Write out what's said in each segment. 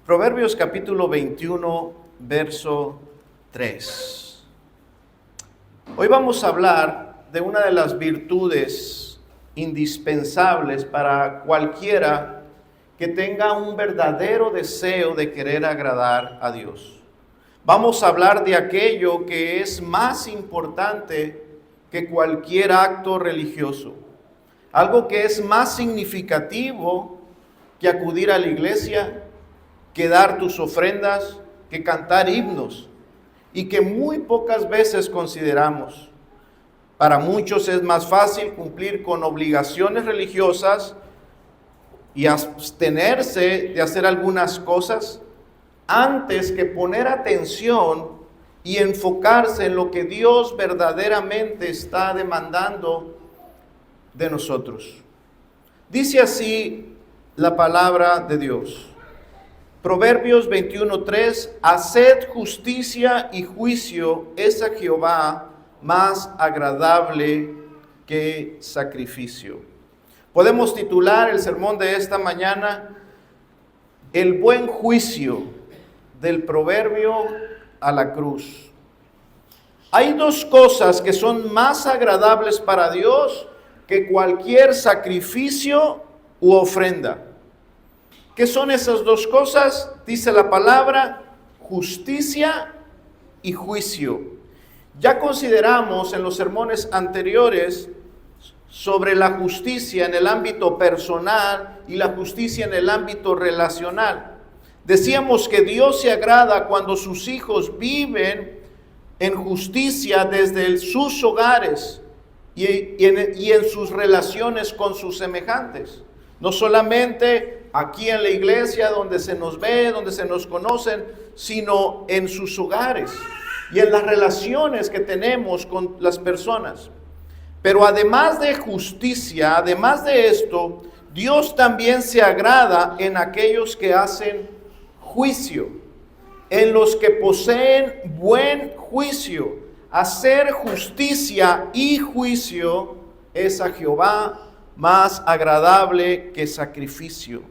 Proverbios capítulo 21, verso 3. Hoy vamos a hablar de una de las virtudes indispensables para cualquiera que tenga un verdadero deseo de querer agradar a Dios. Vamos a hablar de aquello que es más importante que cualquier acto religioso. Algo que es más significativo que acudir a la iglesia, que dar tus ofrendas, que cantar himnos, y que muy pocas veces consideramos. Para muchos es más fácil cumplir con obligaciones religiosas y abstenerse de hacer algunas cosas antes que poner atención y enfocarse en lo que Dios verdaderamente está demandando de nosotros. Dice así la palabra de Dios. Proverbios 21:3, haced justicia y juicio, es a Jehová más agradable que sacrificio. Podemos titular el sermón de esta mañana, el buen juicio, del proverbio a la cruz. Hay dos cosas que son más agradables para Dios que cualquier sacrificio u ofrenda. ¿Qué son esas dos cosas? Dice la palabra, justicia y juicio. Ya consideramos en los sermones anteriores sobre la justicia en el ámbito personal y la justicia en el ámbito relacional. Decíamos que Dios se agrada cuando sus hijos viven en justicia desde sus hogares y en sus relaciones con sus semejantes. No solamente aquí en la iglesia donde se nos ve, donde se nos conocen, sino en sus hogares y en las relaciones que tenemos con las personas. Pero además de justicia, además de esto, Dios también se agrada en aquellos que hacen juicio, en los que poseen buen juicio. Hacer justicia y juicio es a Jehová más agradable que sacrificio.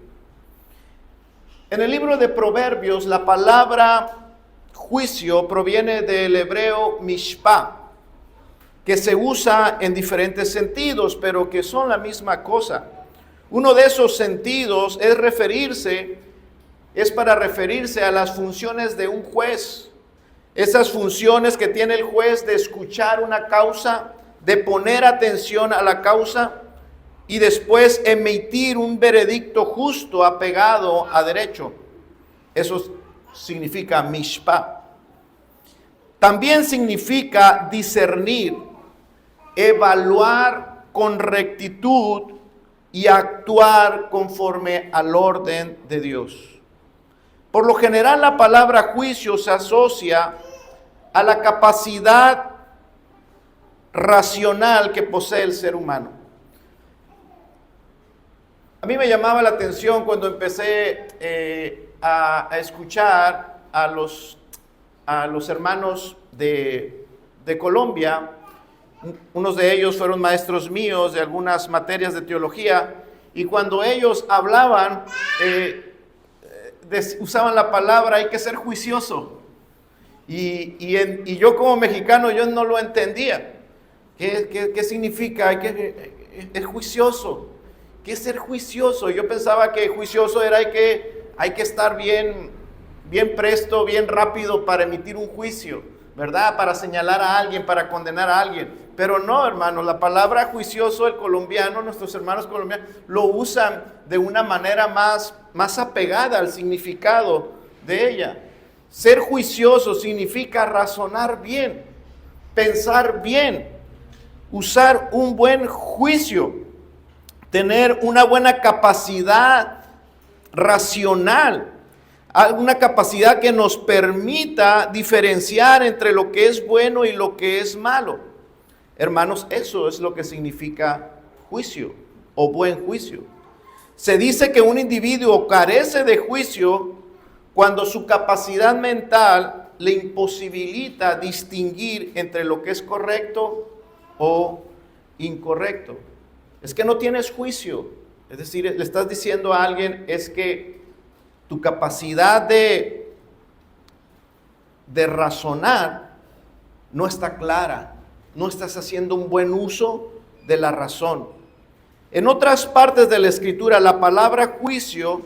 En el libro de Proverbios, la palabra juicio proviene del hebreo mishpah, que se usa en diferentes sentidos, pero que son la misma cosa. Uno de esos sentidos es para referirse a las funciones de un juez. Esas funciones que tiene el juez de escuchar una causa, de poner atención a la causa y después emitir un veredicto justo apegado a derecho. Eso significa mishpah. También significa discernir, evaluar con rectitud y actuar conforme al orden de Dios. Por lo general, la palabra juicio se asocia a la capacidad racional que posee el ser humano. A mí me llamaba la atención cuando empecé a escuchar a los hermanos de Colombia. Unos de ellos fueron maestros míos de algunas materias de teología, y cuando ellos hablaban, usaban la palabra hay que ser juicioso. Y yo como mexicano, yo no lo entendía. ¿Qué significa? Es juicioso. ¿Qué es ser juicioso? Yo pensaba que juicioso era hay que estar bien presto, bien rápido para emitir un juicio, ¿verdad? Para señalar a alguien, para condenar a alguien. Pero no, hermanos, la palabra juicioso, el colombiano, nuestros hermanos colombianos, lo usan de una manera más apegada al significado de ella. Ser juicioso significa razonar bien, pensar bien, usar un buen juicio, tener una buena capacidad racional, una capacidad que nos permita diferenciar entre lo que es bueno y lo que es malo. Hermanos, eso es lo que significa juicio o buen juicio. Se dice que un individuo carece de juicio cuando su capacidad mental le imposibilita distinguir entre lo que es correcto o incorrecto. Es que no tienes juicio. Es decir, le estás diciendo a alguien, es que tu capacidad de razonar no está clara. No estás haciendo un buen uso de la razón. En otras partes de la Escritura, la palabra juicio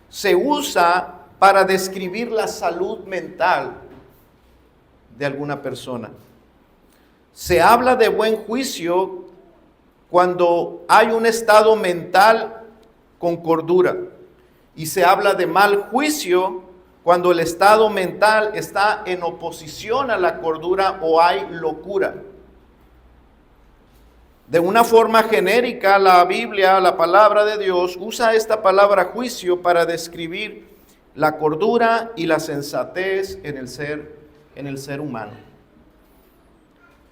se usa para describir la salud mental de alguna persona. Se habla de buen juicio cuando hay un estado mental con cordura, y se habla de mal juicio cuando el estado mental está en oposición a la cordura o hay locura. De una forma genérica, la Biblia, la palabra de Dios, usa esta palabra juicio para describir la cordura y la sensatez en el ser humano.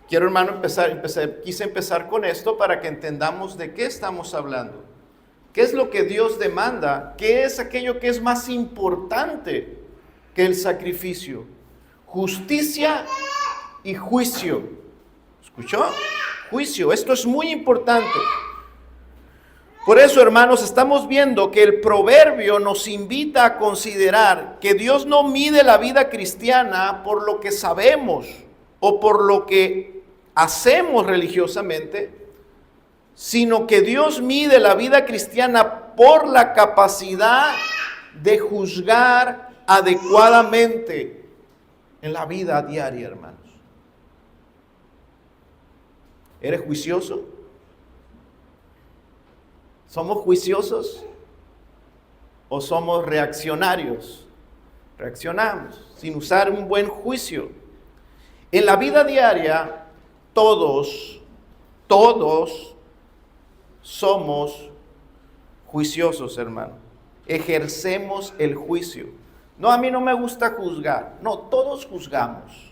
Quiero, hermano, quise empezar con esto para que entendamos de qué estamos hablando. ¿Qué es lo que Dios demanda? ¿Qué es aquello que es más importante que el sacrificio? Justicia y juicio. ¿Escuchó? Juicio. Esto es muy importante. Por eso, hermanos, estamos viendo que el proverbio nos invita a considerar que Dios no mide la vida cristiana por lo que sabemos o por lo que hacemos religiosamente, sino que Dios mide la vida cristiana por la capacidad de juzgar adecuadamente en la vida diaria, hermanos. ¿Eres juicioso? ¿Somos juiciosos o somos reaccionarios? Reaccionamos sin usar un buen juicio. En la vida diaria, todos somos juiciosos, hermano. Ejercemos el juicio. No, a mí no me gusta juzgar. No, todos juzgamos.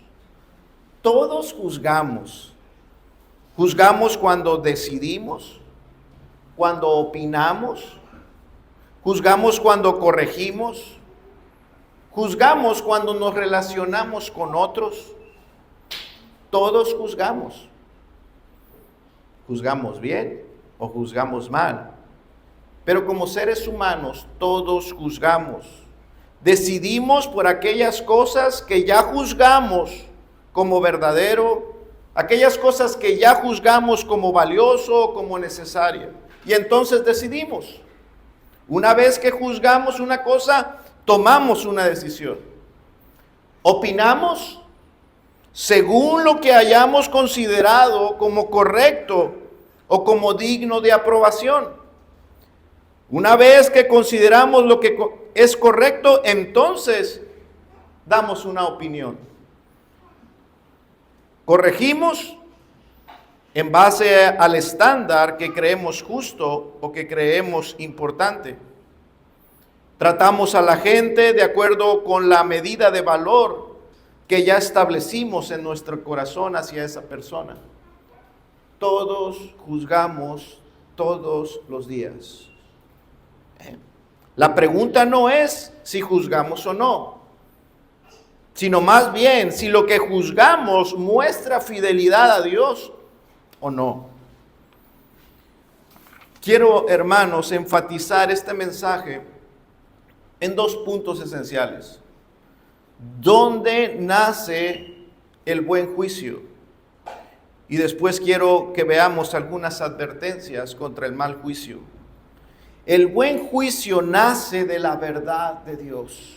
Todos juzgamos. Juzgamos cuando decidimos, cuando opinamos, juzgamos cuando corregimos, juzgamos cuando nos relacionamos con otros. Todos juzgamos. Juzgamos bien o juzgamos mal. Pero como seres humanos, todos juzgamos. Decidimos por aquellas cosas que ya juzgamos como verdadero, aquellas cosas que ya juzgamos como valioso, como necesaria. Y entonces decidimos. Una vez que juzgamos una cosa, tomamos una decisión. Opinamos según lo que hayamos considerado como correcto o como digno de aprobación. Una vez que consideramos lo que es correcto, entonces damos una opinión. Corregimos en base al estándar que creemos justo o que creemos importante. Tratamos a la gente de acuerdo con la medida de valor que ya establecimos en nuestro corazón hacia esa persona. Todos juzgamos todos los días. La pregunta no es si juzgamos o no, sino más bien si lo que juzgamos muestra fidelidad a Dios o no. Quiero, hermanos, enfatizar este mensaje en dos puntos esenciales. ¿Dónde nace el buen juicio? Y después quiero que veamos algunas advertencias contra el mal juicio. El buen juicio nace de la verdad de Dios.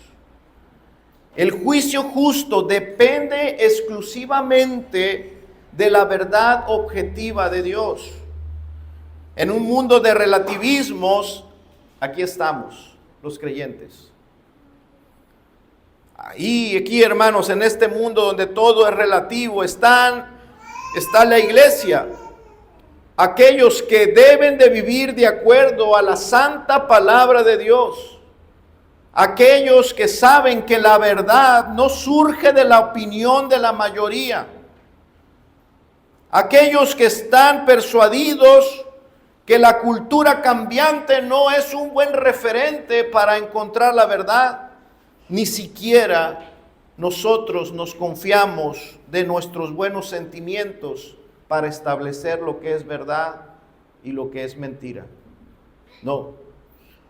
El juicio justo depende exclusivamente de la verdad objetiva de Dios. En un mundo de relativismos, aquí estamos, los creyentes. Aquí, hermanos, en este mundo donde todo es relativo, está la iglesia. Aquellos que deben de vivir de acuerdo a la santa palabra de Dios. Aquellos que saben que la verdad no surge de la opinión de la mayoría. Aquellos que están persuadidos que la cultura cambiante no es un buen referente para encontrar la verdad. Ni siquiera nosotros nos confiamos de nuestros buenos sentimientos para establecer lo que es verdad y lo que es mentira. No,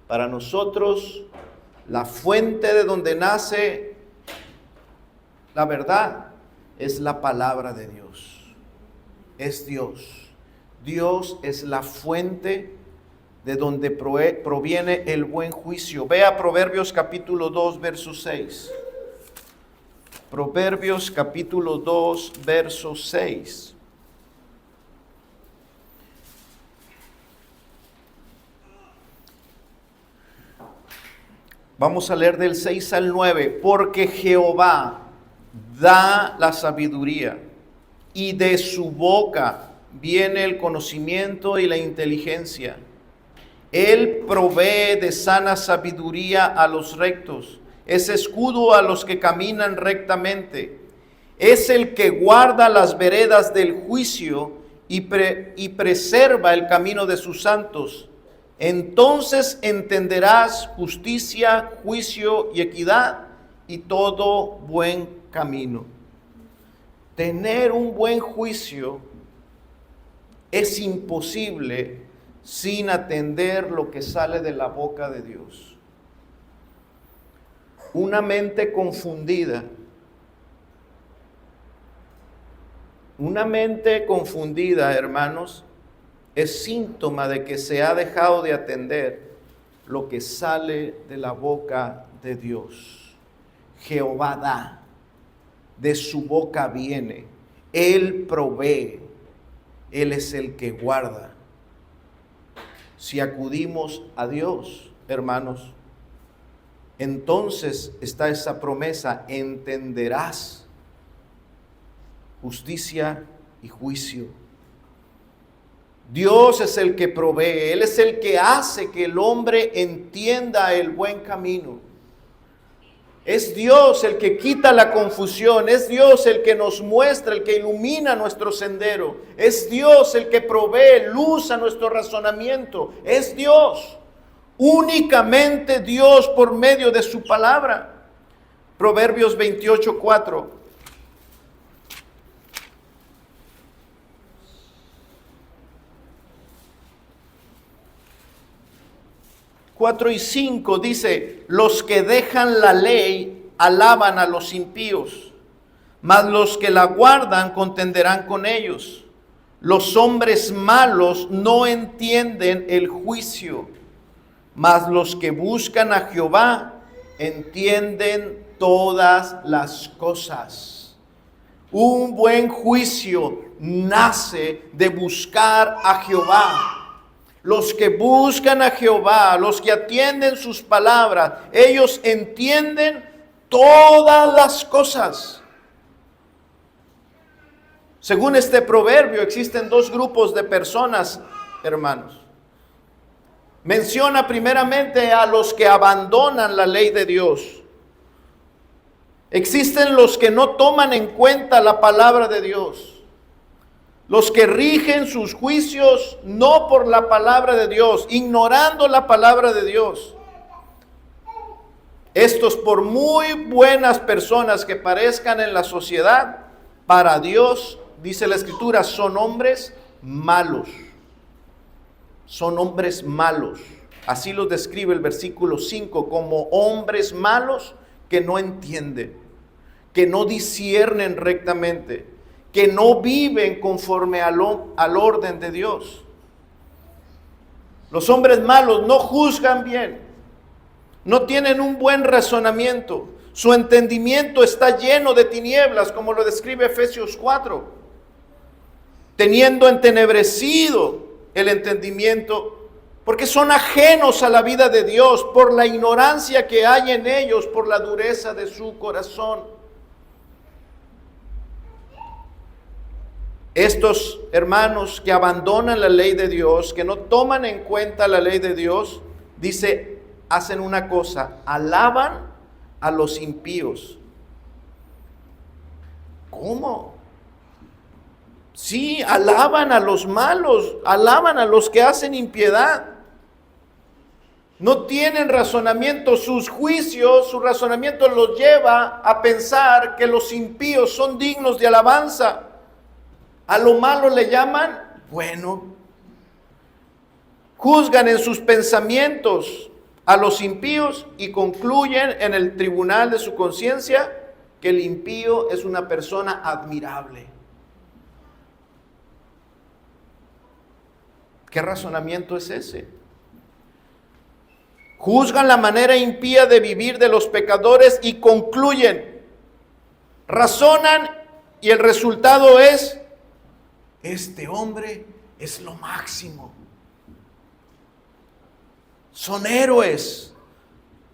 para nosotros la fuente de donde nace la verdad es la palabra de Dios. Es Dios. Dios es la fuente de donde proviene el buen juicio. Vea Proverbios capítulo 2, verso 6. Proverbios capítulo 2, verso 6. Vamos a leer del 6 al 9. Porque Jehová da la sabiduría, y de su boca viene el conocimiento y la inteligencia. Él provee de sana sabiduría a los rectos, es escudo a los que caminan rectamente. Es el que guarda las veredas del juicio y preserva el camino de sus santos. Entonces entenderás justicia, juicio y equidad y todo buen camino. Tener un buen juicio es imposible sin atender lo que sale de la boca de Dios. Una mente confundida, hermanos, es síntoma de que se ha dejado de atender lo que sale de la boca de Dios. Jehová da, de su boca viene, Él provee, Él es el que guarda. Si acudimos a Dios, hermanos, entonces está esa promesa: entenderás justicia y juicio. Dios es el que provee, Él es el que hace que el hombre entienda el buen camino. Es Dios el que quita la confusión, es Dios el que nos muestra, el que ilumina nuestro sendero, es Dios el que provee luz a nuestro razonamiento, es Dios, únicamente Dios por medio de su palabra. Proverbios 28, 4. Y 5 dice: los que dejan la ley alaban a los impíos, mas los que la guardan contenderán con ellos. Los hombres malos no entienden el juicio, mas los que buscan a Jehová entienden todas las cosas. Un buen juicio nace de buscar a Jehová. Los que buscan a Jehová, los que atienden sus palabras, ellos entienden todas las cosas. Según este proverbio, existen dos grupos de personas, hermanos. Menciona primeramente a los que abandonan la ley de Dios. Existen los que no toman en cuenta la palabra de Dios. Los que rigen sus juicios no por la palabra de Dios, ignorando la palabra de Dios. Estos, por muy buenas personas que parezcan en la sociedad, para Dios, dice la Escritura, son hombres malos. Son hombres malos. Así los describe el versículo 5, como hombres malos que no entienden, que no disciernen rectamente, que no viven conforme al orden de Dios. Los hombres malos no juzgan bien, no tienen un buen razonamiento, su entendimiento está lleno de tinieblas, como lo describe Efesios 4, teniendo entenebrecido el entendimiento, porque son ajenos a la vida de Dios por la ignorancia que hay en ellos, por la dureza de su corazón. Estos hermanos que abandonan la ley de Dios, que no toman en cuenta la ley de Dios, dice, hacen una cosa: alaban a los impíos. ¿Cómo? Sí, alaban a los malos, alaban a los que hacen impiedad. No tienen razonamiento, sus juicios, su razonamiento los lleva a pensar que los impíos son dignos de alabanza. A lo malo le llaman bueno. Juzgan en sus pensamientos a los impíos y concluyen en el tribunal de su conciencia que el impío es una persona admirable. ¿Qué razonamiento es ese? Juzgan la manera impía de vivir de los pecadores y concluyen, razonan y el resultado es, este hombre es lo máximo. Son héroes,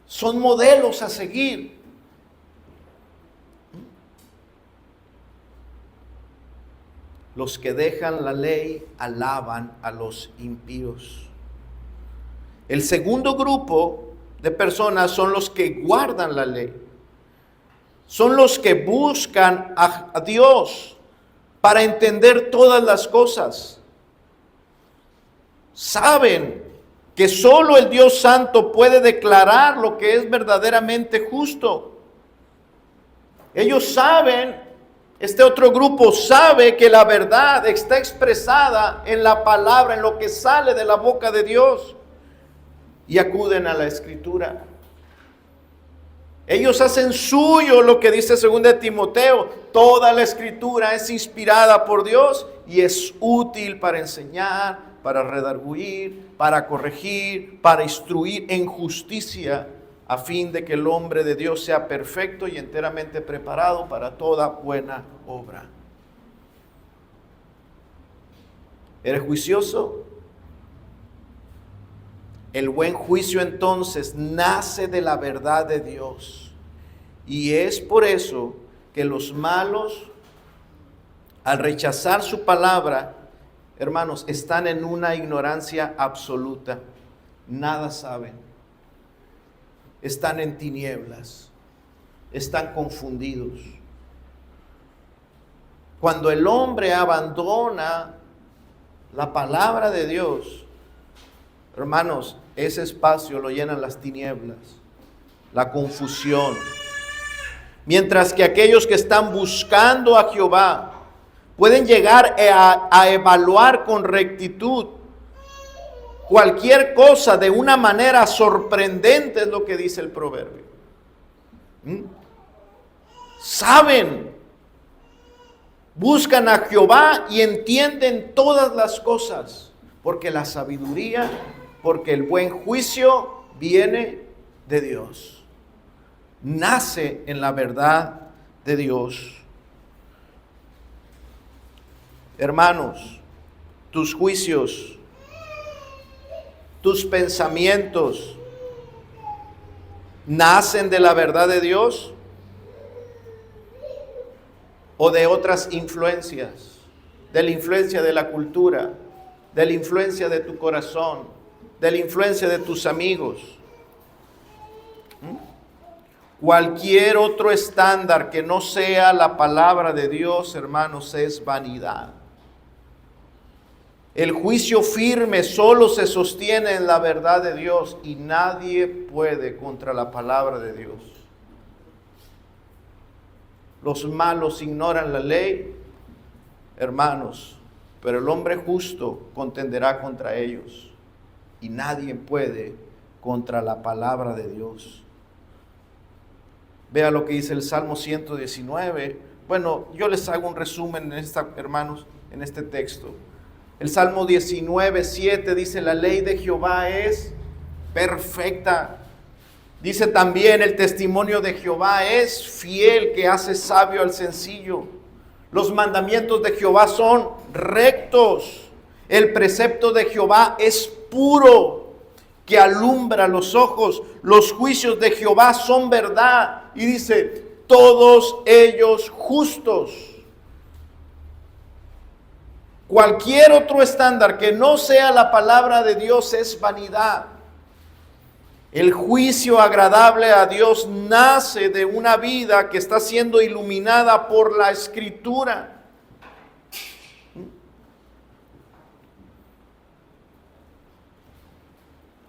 son modelos a seguir. Los que dejan la ley alaban a los impíos. El segundo grupo de personas son los que guardan la ley. Son los que buscan a Dios para entender todas las cosas. Saben que solo el Dios Santo puede declarar lo que es verdaderamente justo. Ellos saben, este otro grupo sabe que la verdad está expresada en la palabra, en lo que sale de la boca de Dios, y acuden a la Escritura. Ellos hacen suyo lo que dice 2 Timoteo, toda la Escritura es inspirada por Dios y es útil para enseñar, para redarguir, para corregir, para instruir en justicia, a fin de que el hombre de Dios sea perfecto y enteramente preparado para toda buena obra. ¿Eres juicioso? El buen juicio entonces nace de la verdad de Dios. Y es por eso que los malos, al rechazar su palabra, hermanos, están en una ignorancia absoluta. Nada saben. Están en tinieblas. Están confundidos. Cuando el hombre abandona la palabra de Dios, hermanos, ese espacio lo llenan las tinieblas, la confusión. Mientras que aquellos que están buscando a Jehová pueden llegar a evaluar con rectitud cualquier cosa de una manera sorprendente, es lo que dice el proverbio. Saben, buscan a Jehová y entienden todas las cosas, porque la sabiduría, porque el buen juicio viene de Dios. Nace en la verdad de Dios. Hermanos, tus juicios, tus pensamientos, ¿nacen de la verdad de Dios o de otras influencias? De la influencia de la cultura, de la influencia de tu corazón, de la influencia de tus amigos. Cualquier otro estándar que no sea la palabra de Dios, hermanos, es vanidad. El juicio firme solo se sostiene en la verdad de Dios y nadie puede contra la palabra de Dios. Los malos ignoran la ley, hermanos, pero el hombre justo contenderá contra ellos y nadie puede contra la palabra de Dios. Vea lo que dice el Salmo 119. Bueno, yo les hago un resumen hermanos, en este texto. El Salmo 19:7 dice: la ley de Jehová es perfecta. Dice también: el testimonio de Jehová es fiel, que hace sabio al sencillo. Los mandamientos de Jehová son rectos. El precepto de Jehová es puro, que alumbra los ojos. Los juicios de Jehová son verdad. Y dice: todos ellos justos. Cualquier otro estándar que no sea la palabra de Dios es vanidad. El juicio agradable a Dios nace de una vida que está siendo iluminada por la Escritura.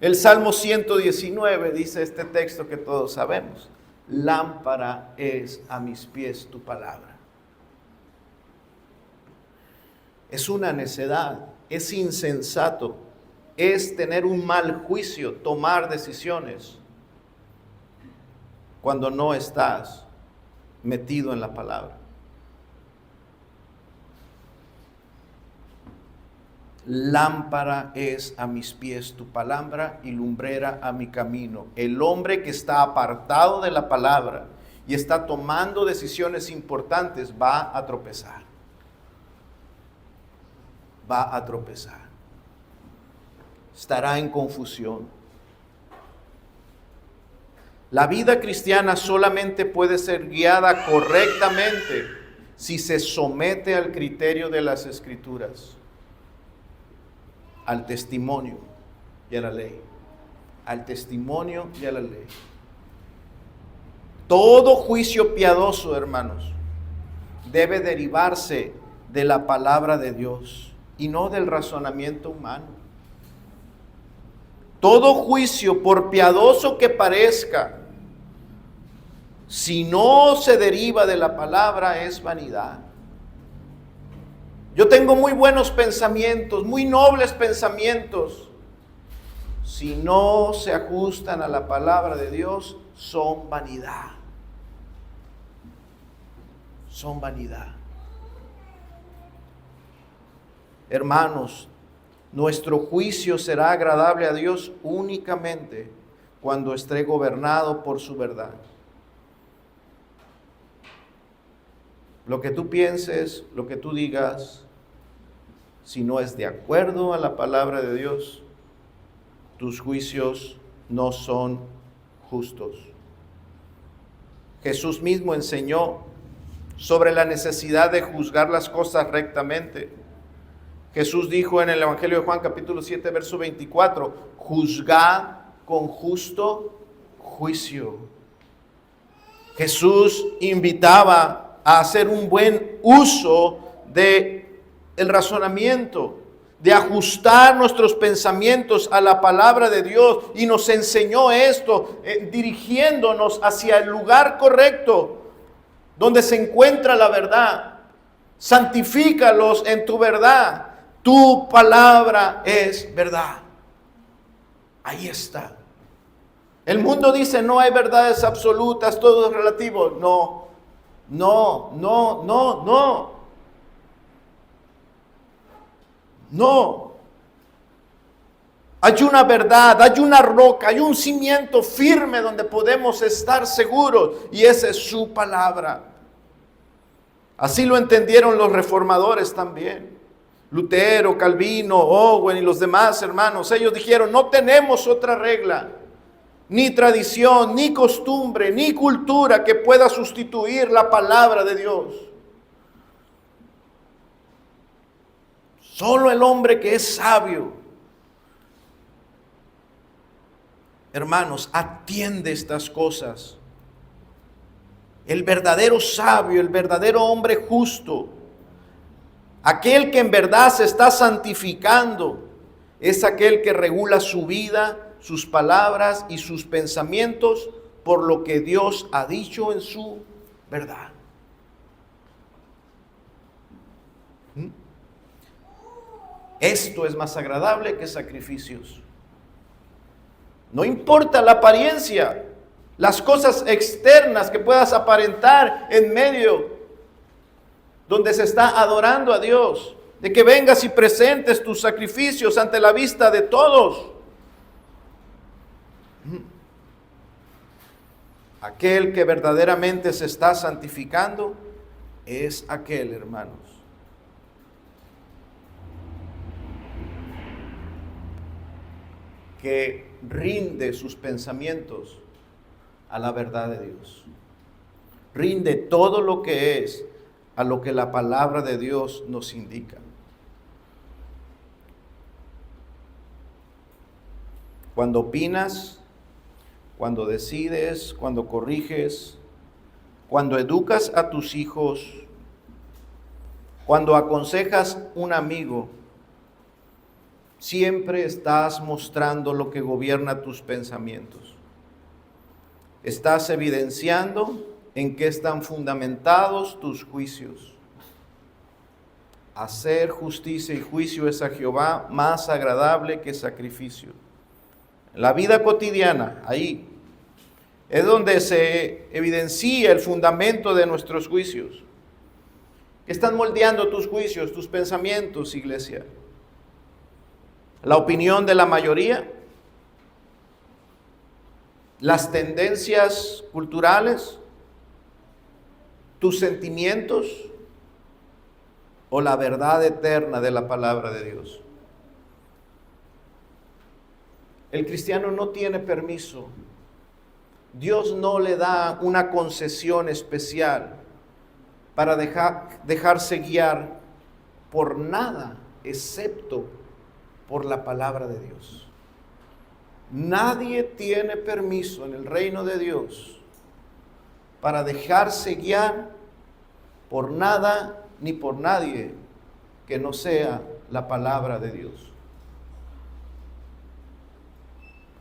El Salmo 119 dice este texto que todos sabemos: lámpara es a mis pies tu palabra. Es una necedad, es insensato, es tener un mal juicio, tomar decisiones cuando no estás metido en la palabra. Lámpara es a mis pies tu palabra y lumbrera a mi camino. El hombre que está apartado de la palabra y está tomando decisiones importantes va a tropezar. Va a tropezar. Estará en confusión. La vida cristiana solamente puede ser guiada correctamente si se somete al criterio de las Escrituras, al testimonio y a la ley. Al testimonio y a la ley. Todo juicio piadoso, hermanos, debe derivarse de la palabra de Dios y no del razonamiento humano. Todo juicio, por piadoso que parezca, si no se deriva de la palabra, es vanidad. Yo tengo muy buenos pensamientos, muy nobles pensamientos. Si no se ajustan a la palabra de Dios, son vanidad. Son vanidad. Hermanos, nuestro juicio será agradable a Dios únicamente cuando esté gobernado por su verdad. Lo que tú pienses, lo que tú digas, si no es de acuerdo a la palabra de Dios, tus juicios no son justos. Jesús mismo enseñó sobre la necesidad de juzgar las cosas rectamente. Jesús dijo en el Evangelio de Juan capítulo 7, verso 24, juzgad con justo juicio. Jesús invitaba a hacer un buen uso de el razonamiento, de ajustar nuestros pensamientos a la palabra de Dios, y nos enseñó esto dirigiéndonos hacia el lugar correcto donde se encuentra la verdad. Santifícalos en tu verdad. Tu palabra es verdad. Ahí está. El mundo dice no hay verdades absolutas, todo es relativo. No. Hay una verdad, hay una roca, hay un cimiento firme donde podemos estar seguros, y esa es su palabra. Así lo entendieron los reformadores también. Lutero, Calvino, Owen y los demás hermanos, ellos dijeron, no tenemos otra regla, ni tradición, ni costumbre, ni cultura que pueda sustituir la palabra de Dios. Solo el hombre que es sabio, hermanos, atiende estas cosas. El verdadero sabio, el verdadero hombre justo, aquel que en verdad se está santificando, es aquel que regula su vida, sus palabras y sus pensamientos por lo que Dios ha dicho en su verdad. Esto es más agradable que sacrificios. No importa la apariencia, las cosas externas que puedas aparentar en medio donde se está adorando a Dios, de que vengas y presentes tus sacrificios ante la vista de todos. Aquel que verdaderamente se está santificando es aquel, hermanos, que rinde sus pensamientos a la verdad de Dios. Rinde todo lo que es a lo que la palabra de Dios nos indica. Cuando opinas, cuando decides, cuando corriges, cuando educas a tus hijos, cuando aconsejas un amigo, siempre estás mostrando lo que gobierna tus pensamientos. Estás evidenciando en qué están fundamentados tus juicios. hacer justicia y juicio es a Jehová más agradable que sacrificio. La vida cotidiana, ahí, es donde se evidencia el fundamento de nuestros juicios. ¿Qué están moldeando tus juicios, tus pensamientos, iglesia? ¿La opinión de la mayoría? ¿Las tendencias culturales? ¿Tus sentimientos? ¿O la verdad eterna de la palabra de Dios? El cristiano no tiene permiso. Dios no le da una concesión especial para dejarse guiar por nada excepto por la palabra de Dios. Nadie tiene permiso en el reino de Dios para dejarse guiar por nada ni por nadie que no sea la palabra de Dios.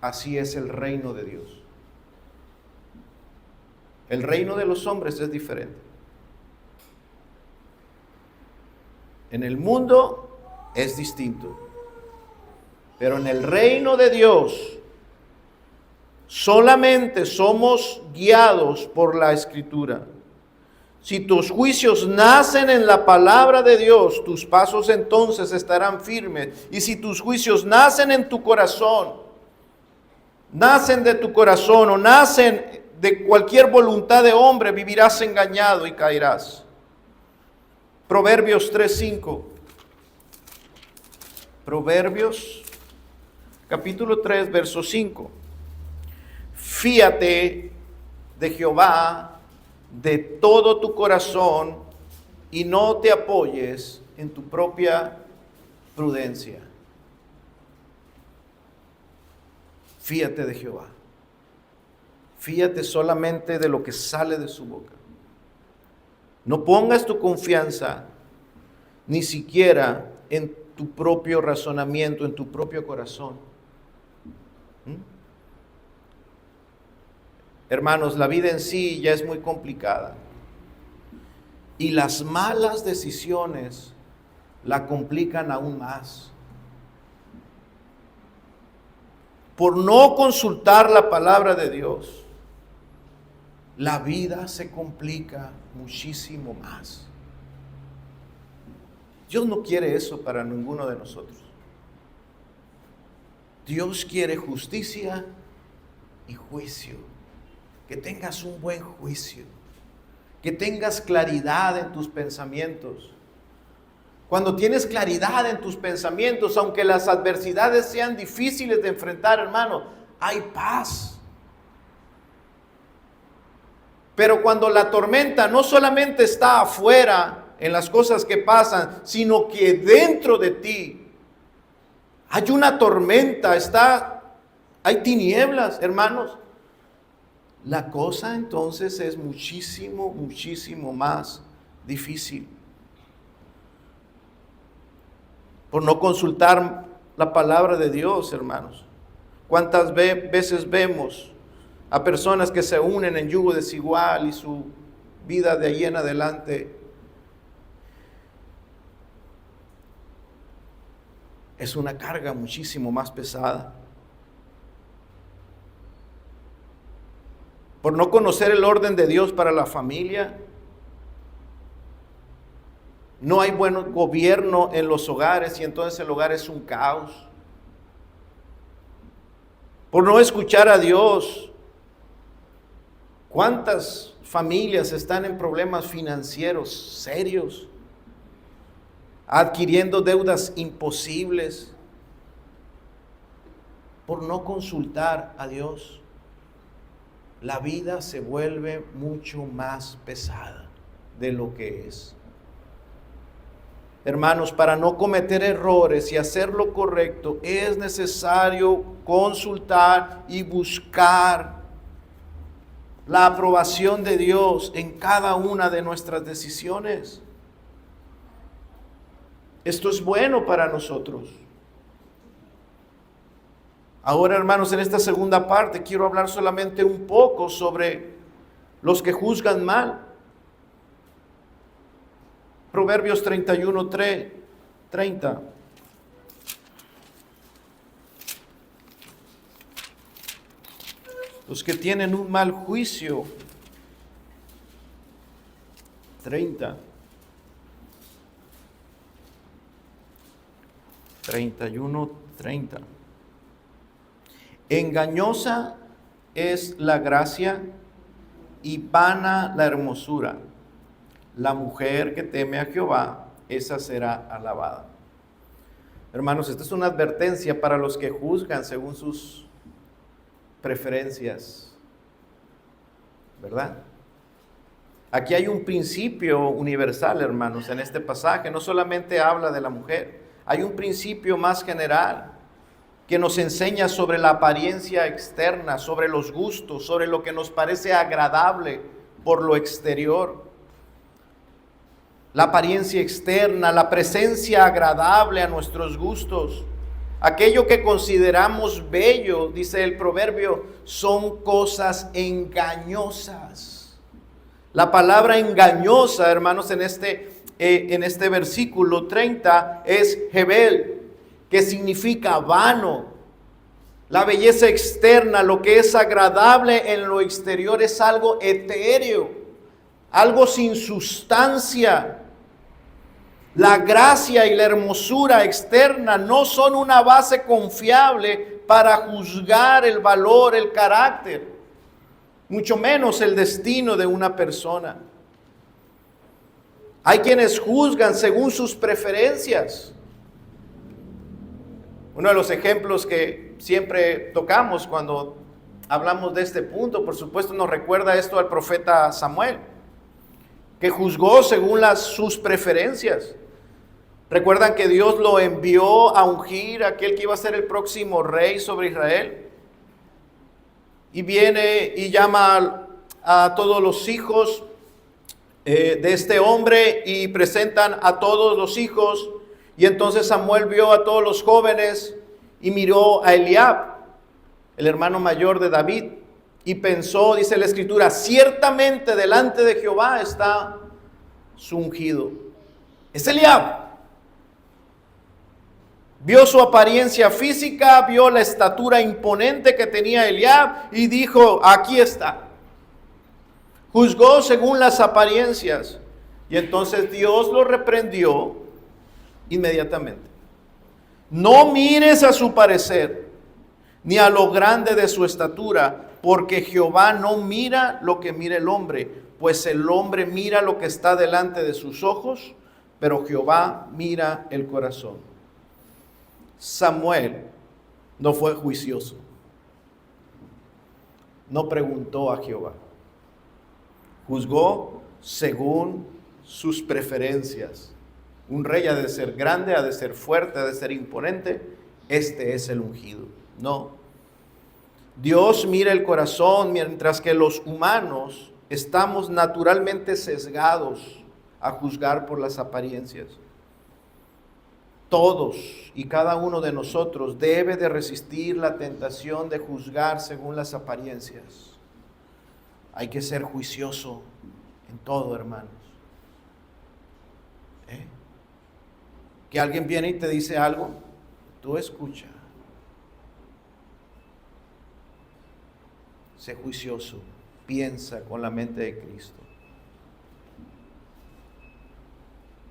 Así es el reino de Dios. El reino de los hombres es diferente. En el mundo es distinto. Pero en el reino de Dios solamente somos guiados por la Escritura. Si tus juicios nacen en la palabra de Dios, tus pasos entonces estarán firmes. Y si tus juicios nacen en tu corazón, nacen de tu corazón o nacen de cualquier voluntad de hombre, vivirás engañado y caerás. Proverbios 3:5. Proverbios capítulo 3, verso 5. Fíate de Jehová de todo tu corazón y no te apoyes en tu propia prudencia. Fíate de Jehová. Fíate solamente de lo que sale de su boca. No pongas tu confianza ni siquiera en tu propio razonamiento, en tu propio corazón. Hermanos, la vida en sí ya es muy complicada. Y las malas decisiones la complican aún más. Por no consultar la palabra de Dios, la vida se complica muchísimo más. Dios no quiere eso para ninguno de nosotros. Dios quiere justicia y juicio. Que tengas un buen juicio. Que tengas claridad en tus pensamientos. Cuando tienes claridad en tus pensamientos, aunque las adversidades sean difíciles de enfrentar, hermano, hay paz. Pero cuando la tormenta no solamente está afuera en las cosas que pasan, sino que dentro de ti hay una tormenta, hay tinieblas, hermanos. La cosa entonces es muchísimo, muchísimo más difícil. Por no consultar la palabra de Dios, hermanos. ¿Cuántas veces vemos a personas que se unen en yugo desigual y su vida de ahí en adelante es una carga muchísimo más pesada? Por no conocer el orden de Dios para la familia, no hay buen gobierno en los hogares y entonces el hogar es un caos. Por no escuchar a Dios, ¿cuántas familias están en problemas financieros serios? Adquiriendo deudas imposibles por no consultar a Dios. La vida se vuelve mucho más pesada de lo que es. Hermanos, para no cometer errores y hacer lo correcto, es necesario consultar y buscar la aprobación de Dios en cada una de nuestras decisiones. Esto es bueno para nosotros. Ahora, hermanos, en esta segunda parte quiero hablar solamente un poco sobre los que juzgan mal. Proverbios 31, 30. Los que tienen un mal juicio. 30. 31, 30. Engañosa es la gracia y vana la hermosura. La mujer que teme a Jehová, esa será alabada. Hermanos, esta es una advertencia para los que juzgan según sus preferencias, ¿verdad? Aquí hay un principio universal, hermanos, en este pasaje. No solamente habla de la mujer, hay un principio más general que nos enseña sobre la apariencia externa, sobre los gustos, sobre lo que nos parece agradable por lo exterior. La apariencia externa, la presencia agradable a nuestros gustos, aquello que consideramos bello, dice el proverbio, son cosas engañosas. La palabra engañosa, hermanos, en este versículo 30 es Hebel, que significa vano. La belleza externa, lo que es agradable en lo exterior, es algo etéreo, algo sin sustancia. La gracia y la hermosura externa no son una base confiable para juzgar el valor, el carácter, mucho menos el destino de una persona. Hay quienes juzgan según sus preferencias. Uno de los ejemplos que siempre tocamos cuando hablamos de este punto, por supuesto, nos recuerda esto al profeta Samuel, que juzgó según sus preferencias. ¿Recuerdan que Dios lo envió a ungir a aquel que iba a ser el próximo rey sobre Israel? Y viene y llama a todos los hijos de este hombre y presentan a todos los hijos. Y entonces Samuel vio a todos los jóvenes y miró a Eliab, el hermano mayor de David, y pensó, dice la Escritura, ciertamente delante de Jehová está su ungido. Es Eliab. Vio su apariencia física, vio la estatura imponente que tenía Eliab y dijo, aquí está. Juzgó según las apariencias y entonces Dios lo reprendió inmediatamente. No mires a su parecer, ni a lo grande de su estatura, porque Jehová no mira lo que mira el hombre, pues el hombre mira lo que está delante de sus ojos, pero Jehová mira el corazón. Samuel no fue juicioso, no preguntó a Jehová, juzgó según sus preferencias. Un rey ha de ser grande, ha de ser fuerte, ha de ser imponente, este es el ungido. No, Dios mira el corazón, mientras que los humanos estamos naturalmente sesgados a juzgar por las apariencias. Todos y cada uno de nosotros debe de resistir la tentación de juzgar según las apariencias. Hay que ser juicioso en todo, hermanos. Que alguien viene y te dice algo, tú escucha. Sé juicioso, piensa con la mente de Cristo.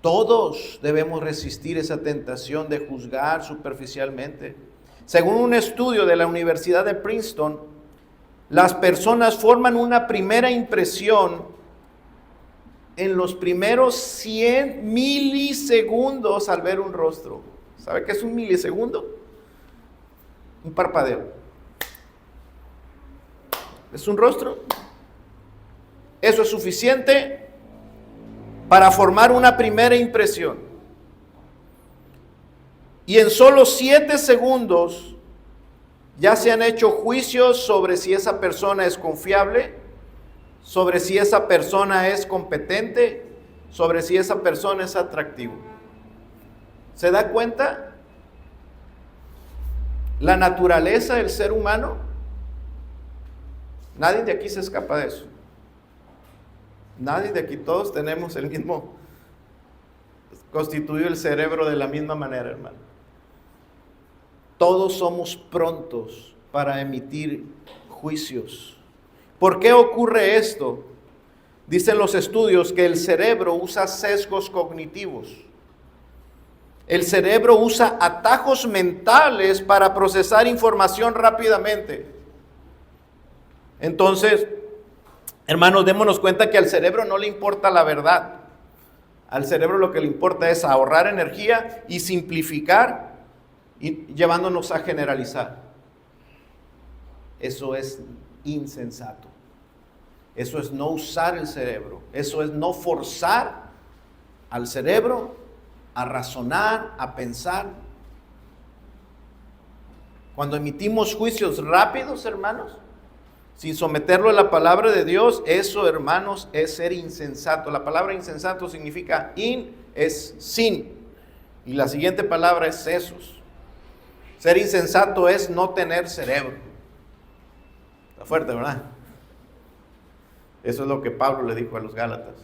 Todos debemos resistir esa tentación de juzgar superficialmente. Según un estudio de la Universidad de Princeton, las personas forman una primera impresión en los primeros 100 milisegundos al ver un rostro. ¿Sabe qué es un milisegundo? Un parpadeo. ¿Es un rostro? Eso es suficiente para formar una primera impresión. Y en solo 7 segundos ya se han hecho juicios sobre si esa persona es confiable, sobre si esa persona es competente, sobre si esa persona es atractivo. ¿Se da cuenta? La naturaleza del ser humano, nadie de aquí se escapa de eso. Nadie de aquí, todos tenemos el mismo constituido el cerebro de la misma manera, hermano. Todos somos prontos para emitir juicios. ¿Por qué ocurre esto? Dicen los estudios que el cerebro usa sesgos cognitivos. El cerebro usa atajos mentales para procesar información rápidamente. Entonces, hermanos, démonos cuenta que al cerebro no le importa la verdad. Al cerebro lo que le importa es ahorrar energía y simplificar, y llevándonos a generalizar. Eso es insensato. Eso es no usar el cerebro. Eso es no forzar al cerebro a razonar, a pensar. Cuando emitimos juicios rápidos, hermanos, sin someterlo a la palabra de Dios, eso, hermanos, es ser insensato. La palabra insensato significa es sin. Y la siguiente palabra es sesos. Ser insensato es no tener cerebro. Está fuerte, ¿verdad? Eso es lo que Pablo le dijo a los Gálatas.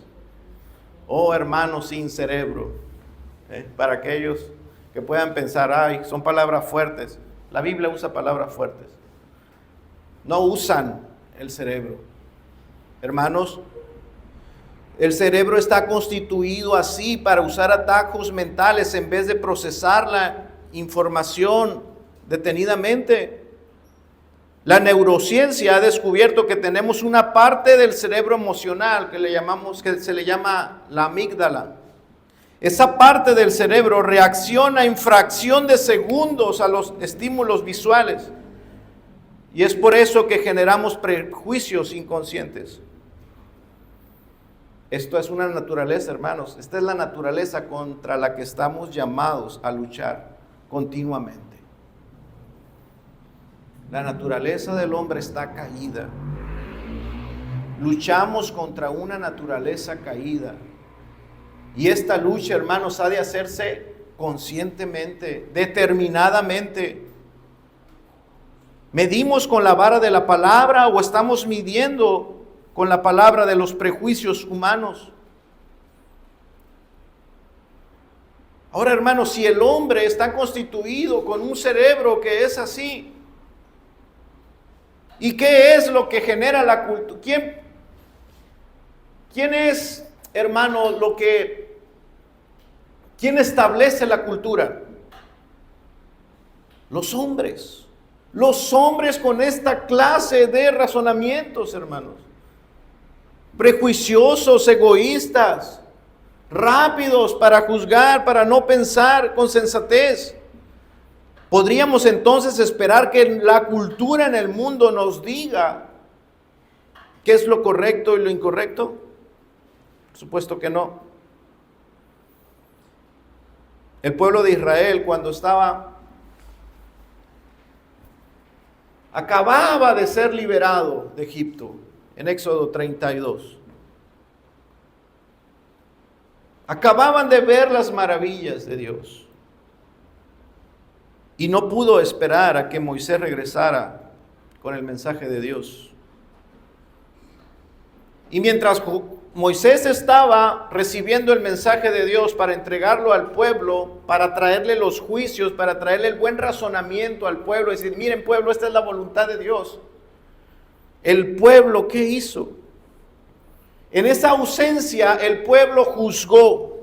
Oh, hermanos sin cerebro. Para aquellos que puedan pensar, ay, son palabras fuertes. La Biblia usa palabras fuertes. No usan el cerebro. Hermanos, el cerebro está constituido así para usar atajos mentales en vez de procesar la información detenidamente. La neurociencia ha descubierto que tenemos una parte del cerebro emocional que se le llama la amígdala. Esa parte del cerebro reacciona en fracción de segundos a los estímulos visuales. Y es por eso que generamos prejuicios inconscientes. Esto es una naturaleza, hermanos. Esta es la naturaleza contra la que estamos llamados a luchar continuamente. La naturaleza del hombre está caída. Luchamos contra una naturaleza caída. Y esta lucha, hermanos, ha de hacerse conscientemente, determinadamente. ¿Medimos con la vara de la palabra o estamos midiendo con la palabra de los prejuicios humanos? Ahora, hermanos, si el hombre está constituido con un cerebro que es así, ¿y qué es lo que genera la cultura? ¿Quién es, hermano, quién establece la cultura? Los hombres. Los hombres con esta clase de razonamientos, hermanos. Prejuiciosos, egoístas, rápidos para juzgar, para no pensar con sensatez. ¿Podríamos entonces esperar que la cultura en el mundo nos diga qué es lo correcto y lo incorrecto? Por supuesto que no. El pueblo de Israel, cuando acababa de ser liberado de Egipto, en Éxodo 32. Acababan de ver las maravillas de Dios. Y no pudo esperar a que Moisés regresara con el mensaje de Dios. Y mientras Moisés estaba recibiendo el mensaje de Dios para entregarlo al pueblo, para traerle los juicios, para traerle el buen razonamiento al pueblo, decir, miren pueblo, esta es la voluntad de Dios. El pueblo, ¿qué hizo? En esa ausencia el pueblo juzgó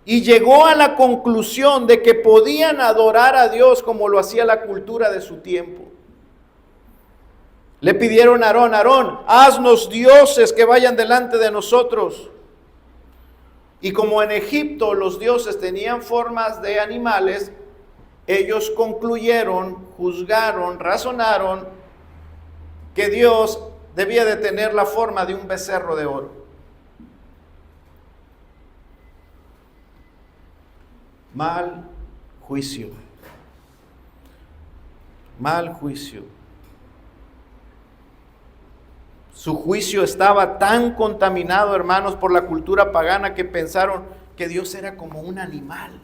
y llegó a la conclusión de que podían adorar a Dios como lo hacía la cultura de su tiempo. Le pidieron a Aarón, haznos dioses que vayan delante de nosotros. Y como en Egipto los dioses tenían formas de animales, ellos concluyeron, juzgaron, razonaron que Dios debía de tener la forma de un becerro de oro. Mal juicio. Mal juicio. Su juicio estaba tan contaminado, hermanos, por la cultura pagana que pensaron que Dios era como un animal.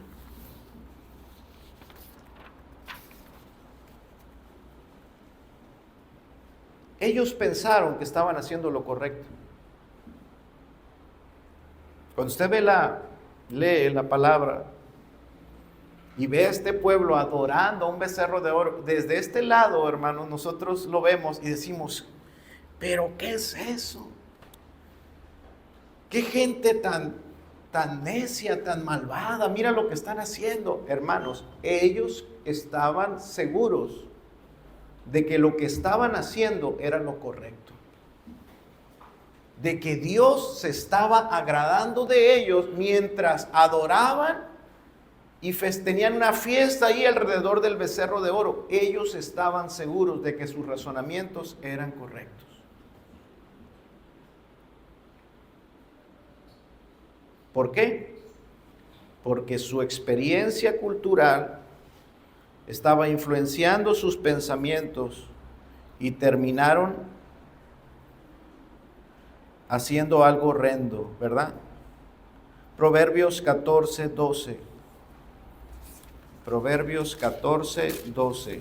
Ellos pensaron que estaban haciendo lo correcto. Cuando usted ve la lee la palabra y ve a este pueblo adorando a un becerro de oro, desde este lado, hermanos, nosotros lo vemos y decimos, pero ¿qué es eso? ¿Qué gente tan necia, tan malvada? Mira lo que están haciendo. Hermanos, ellos estaban seguros de que lo que estaban haciendo era lo correcto, de que Dios se estaba agradando de ellos mientras adoraban y tenían una fiesta ahí alrededor del becerro de oro. Ellos estaban seguros de que sus razonamientos eran correctos. ¿Por qué? Porque su experiencia cultural estaba influenciando sus pensamientos y terminaron haciendo algo horrendo, ¿verdad? Proverbios 14:12. Proverbios 14:12.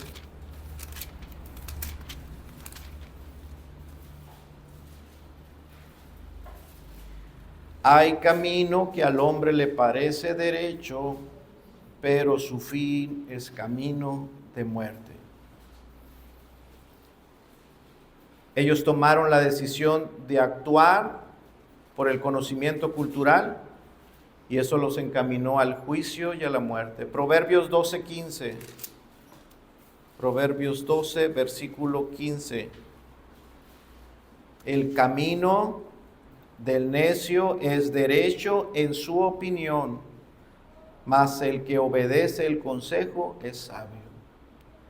Hay camino que al hombre le parece derecho, pero su fin es camino de muerte. Ellos tomaron la decisión de actuar por el conocimiento cultural y eso los encaminó al juicio y a la muerte. Proverbios 12:15. Proverbios 12, versículo 15. El camino del necio es derecho en su opinión, mas el que obedece el consejo es sabio.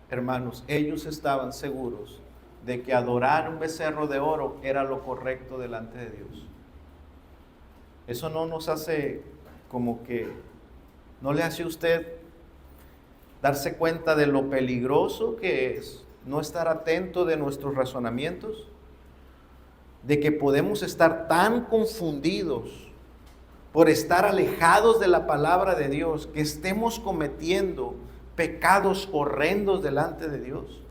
Hermanos, ellos estaban seguros de que adorar un becerro de oro era lo correcto delante de Dios. Eso no nos hace como que, ¿no le hace a usted darse cuenta de lo peligroso que es no estar atento de nuestros razonamientos? De que podemos estar tan confundidos por estar alejados de la palabra de Dios, que estemos cometiendo pecados horrendos delante de Dios.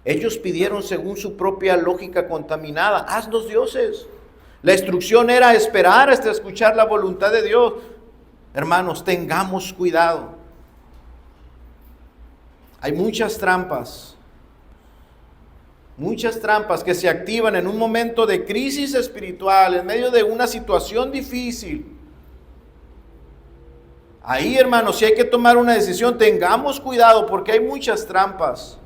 Ellos pidieron según su propia lógica contaminada, haznos dioses. La instrucción era esperar hasta escuchar la voluntad de Dios. Hermanos, tengamos cuidado. Hay muchas trampas que se activan en un momento de crisis espiritual, en medio de una situación difícil. Ahí, hermanos, si hay que tomar una decisión, tengamos cuidado porque hay muchas trampas.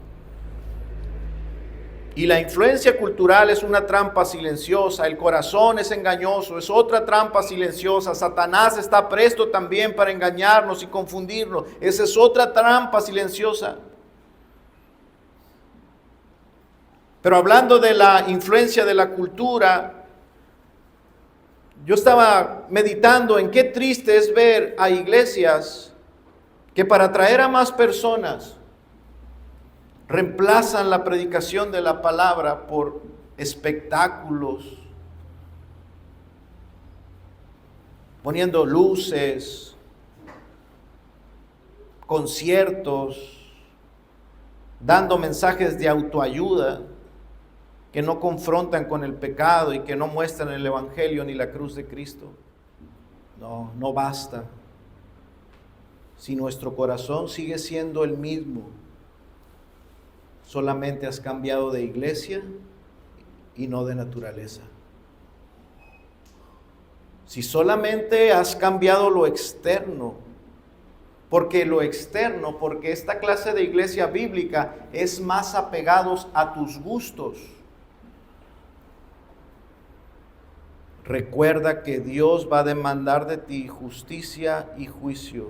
Y la influencia cultural es una trampa silenciosa, el corazón es engañoso, es otra trampa silenciosa, Satanás está presto también para engañarnos y confundirnos, esa es otra trampa silenciosa. Pero hablando de la influencia de la cultura, yo estaba meditando en qué triste es ver a iglesias que para atraer a más personas reemplazan la predicación de la palabra por espectáculos, poniendo luces, conciertos, dando mensajes de autoayuda que no confrontan con el pecado y que no muestran el evangelio ni la cruz de Cristo. No basta. Si nuestro corazón sigue siendo el mismo, solamente has cambiado de iglesia y no de naturaleza. Si solamente has cambiado lo externo, porque esta clase de iglesia bíblica es más apegados a tus gustos. Recuerda que Dios va a demandar de ti justicia y juicio,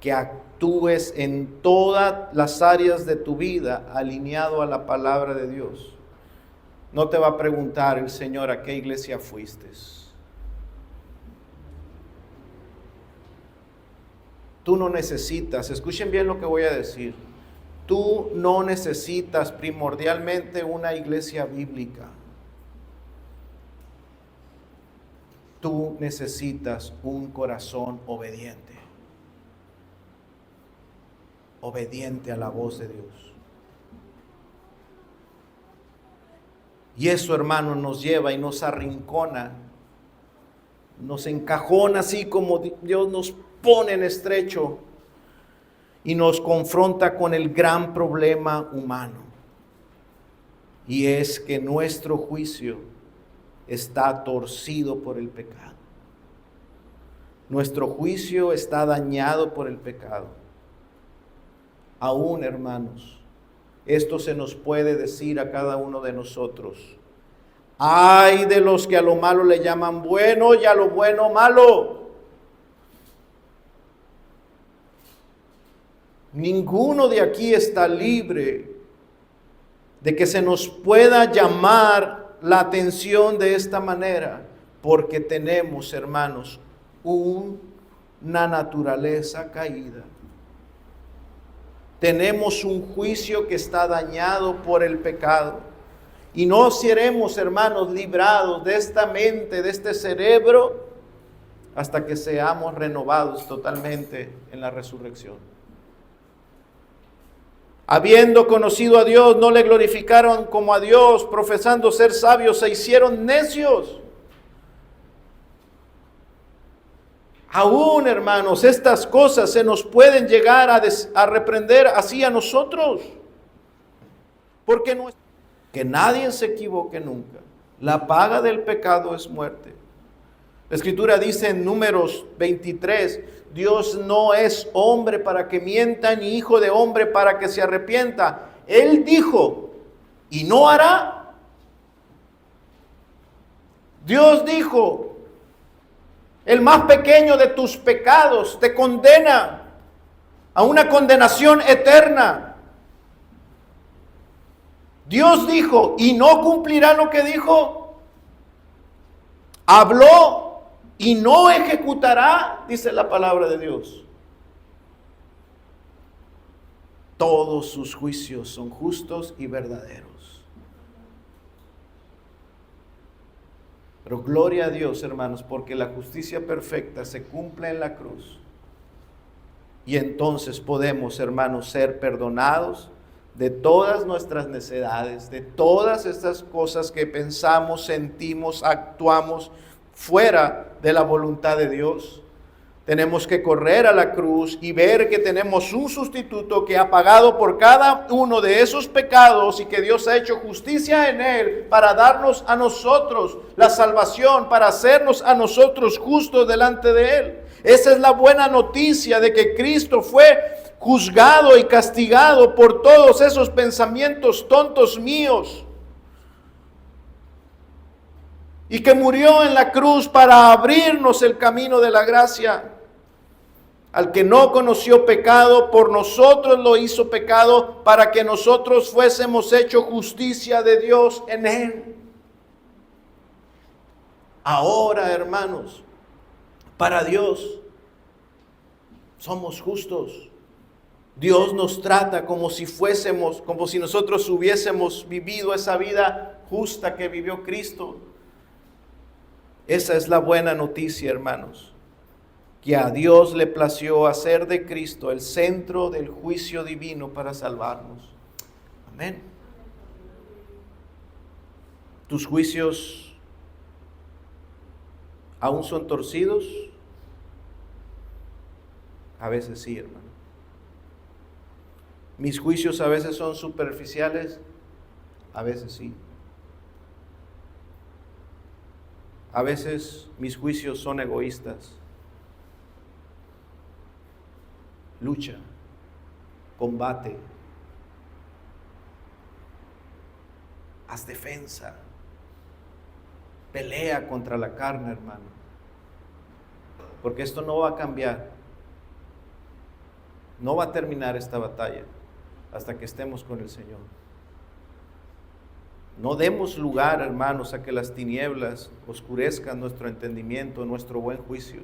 que actúes en todas las áreas de tu vida alineado a la palabra de Dios. No te va a preguntar el Señor a qué iglesia fuiste. Tú no necesitas, escuchen bien lo que voy a decir, tú no necesitas primordialmente una iglesia bíblica. Tú necesitas un corazón obediente. obediente a la voz de Dios. Y eso, hermano, nos lleva y nos arrincona, nos encajona así como Dios nos pone en estrecho y nos confronta con el gran problema humano. Y es que nuestro juicio está torcido por el pecado. Nuestro juicio está dañado por el pecado. Aún, hermanos, esto se nos puede decir a cada uno de nosotros. Ay de los que a lo malo le llaman bueno y a lo bueno malo. Ninguno de aquí está libre de que se nos pueda llamar la atención de esta manera, porque tenemos, hermanos, una naturaleza caída. Tenemos un juicio que está dañado por el pecado. Y no seremos, hermanos, librados de esta mente, de este cerebro, hasta que seamos renovados totalmente en la resurrección. Habiendo conocido a Dios, no le glorificaron como a Dios, profesando ser sabios, se hicieron necios. Aún, hermanos, estas cosas se nos pueden llegar a reprender así a nosotros. Porque no es que nadie se equivoque nunca. La paga del pecado es muerte. La Escritura dice en Números 23, Dios no es hombre para que mienta, ni hijo de hombre para que se arrepienta. Él dijo, y no hará. Dios dijo, el más pequeño de tus pecados te condena a una condenación eterna. Dios dijo, y no cumplirá lo que dijo. Habló y no ejecutará, dice la palabra de Dios. Todos sus juicios son justos y verdaderos. Pero gloria a Dios, hermanos, porque la justicia perfecta se cumple en la cruz. Y entonces podemos, hermanos, ser perdonados de todas nuestras necedades, de todas estas cosas que pensamos, sentimos, actuamos fuera de la voluntad de Dios. Tenemos que correr a la cruz y ver que tenemos un sustituto que ha pagado por cada uno de esos pecados y que Dios ha hecho justicia en él para darnos a nosotros la salvación, para hacernos a nosotros justos delante de él. Esa es la buena noticia de que Cristo fue juzgado y castigado por todos esos pensamientos tontos míos. Y que murió en la cruz para abrirnos el camino de la gracia. Al que no conoció pecado, por nosotros lo hizo pecado, para que nosotros fuésemos hecho justicia de Dios en él. Ahora, hermanos, para Dios somos justos. Dios nos trata como si fuésemos, como si nosotros hubiésemos vivido esa vida justa que vivió Cristo. Esa es la buena noticia, hermanos, que a Dios le plació hacer de Cristo el centro del juicio divino para salvarnos. Amén. ¿Tus juicios aún son torcidos? A veces sí, hermano. ¿Mis juicios a veces son superficiales? A veces sí. A veces mis juicios son egoístas. Lucha, combate, haz defensa, pelea contra la carne, hermano. Porque esto no va a cambiar. No va a terminar esta batalla hasta que estemos con el Señor. No demos lugar, hermanos, a que las tinieblas oscurezcan nuestro entendimiento, nuestro buen juicio.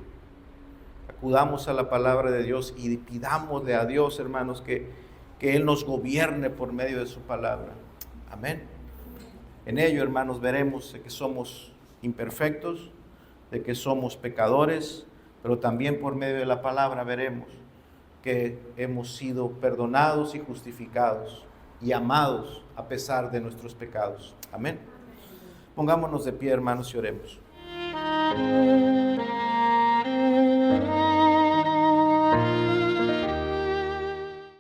Acudamos a la palabra de Dios y pidámosle a Dios, hermanos, que Él nos gobierne por medio de su palabra. Amén. En ello, hermanos, veremos de que somos imperfectos, de que somos pecadores, pero también por medio de la palabra veremos que hemos sido perdonados y justificados y amados a pesar de nuestros pecados. Amén. Pongámonos de pie, hermanos, y oremos.